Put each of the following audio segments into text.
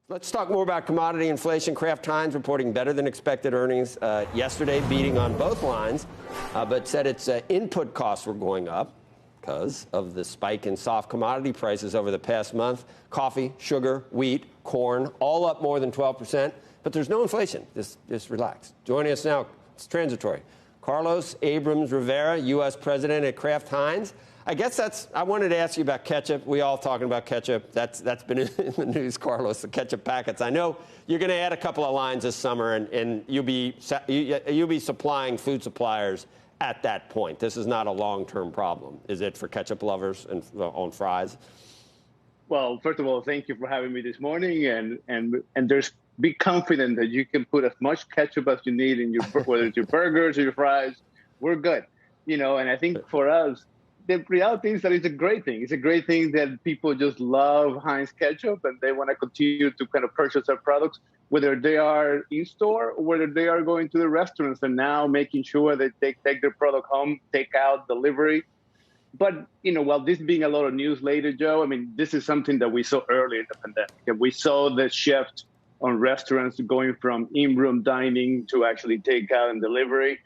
Let's talk more about commodity inflation. Kraft Heinz reporting better than expected earnings yesterday, beating on both lines, but said its input costs were going up because of the spike in soft commodity prices over the past month. Coffee, sugar, wheat, corn, all up more than 12%. But there's no inflation. Just relax. Joining us now, it's transitory. Carlos Abrams-Rivera, U.S. president at Kraft Heinz. I guess I wanted to ask you about ketchup. We all talking about ketchup. That's been in the news, Carlos, the ketchup packets. I know you're going to add a couple of lines this summer, and you'll be supplying food suppliers at that point. This is not a long-term problem, is it, for ketchup lovers and on fries? Well, first of all, thank you for having me this morning, and be confident that you can put as much ketchup as you need in your whether it's your burgers or your fries. We're good, and I think for us, the reality is that it's a great thing. It's a great thing that people just love Heinz ketchup and they want to continue to kind of purchase our products, whether they are in store or whether they are going to the restaurants and now making sure that they take their product home, take out, delivery. But, while this being a lot of news later, Joe, I mean, this is something that we saw early in the pandemic. And we saw the shift on restaurants going from in-room dining to actually takeout and delivery.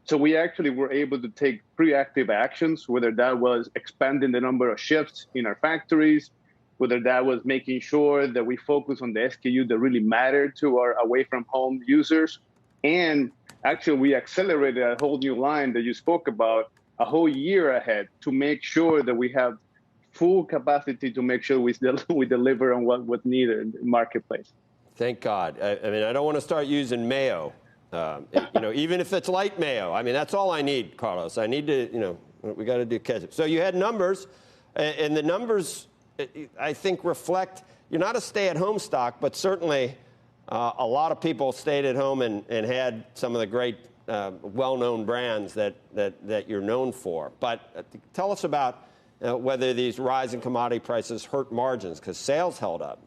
So we actually were able to take proactive actions, whether that was expanding the number of shifts in our factories, whether that was making sure that we focus on the SKU that really mattered to our away-from-home users. And actually, we accelerated a whole new line that you spoke about a whole year ahead to make sure that we have full capacity to make sure we deliver on what's needed in the marketplace. Thank God. I mean, I don't want to start using mayo. Even if it's light mayo, I mean, that's all I need, Carlos. I need to, we got to do ketchup. So you had numbers, and the numbers, I think, reflect you're not a stay-at-home stock, but certainly a lot of people stayed at home and had some of the great, well-known brands that you're known for. But tell us about whether these rising commodity prices hurt margins, because sales held up.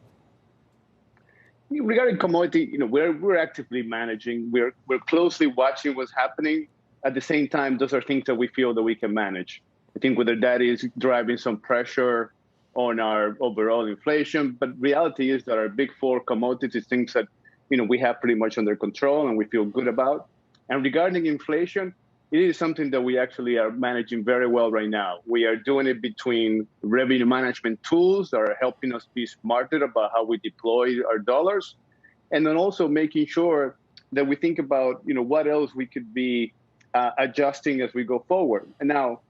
Regarding commodity, we're actively managing. We're closely watching what's happening. At the same time, those are things that we feel that we can manage. I think whether that is driving some pressure on our overall inflation, but reality is that our big four commodities, things that we have pretty much under control and we feel good about. And regarding inflation, it is something that we actually are managing very well right now. We are doing it between revenue management tools that are helping us be smarter about how we deploy our dollars, and then also making sure that we think about, what else we could be adjusting as we go forward. And now,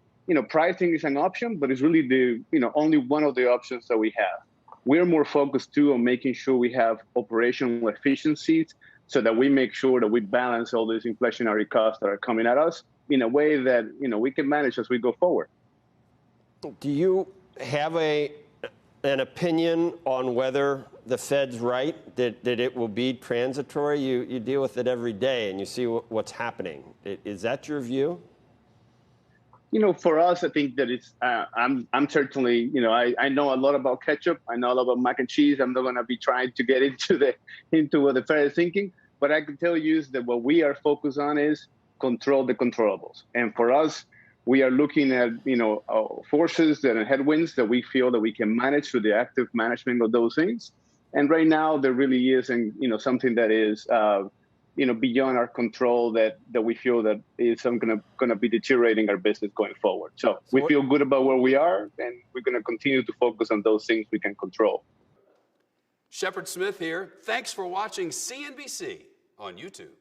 pricing is an option, but it's really the, only one of the options that we have. We're more focused too on making sure we have operational efficiencies so that we make sure that we balance all these inflationary costs that are coming at us in a way that, we can manage as we go forward. Do you have an opinion on whether the Fed's right, that it will be transitory? You deal with it every day and you see what's happening. Is that your view? For us, I think that it's, I'm certainly, I know a lot about ketchup. I know a lot about mac and cheese. I'm not going to be trying to get into what the Fed is thinking. But I can tell you is that what we are focused on is control the controllables. And for us, we are looking at, forces and headwinds that we feel that we can manage through the active management of those things. And right now, there really isn't, something that is, beyond our control that we feel that is going to be deteriorating our business going forward. So we feel good about where we are, and we're going to continue to focus on those things we can control. Shepard Smith here. Thanks for watching CNBC on YouTube.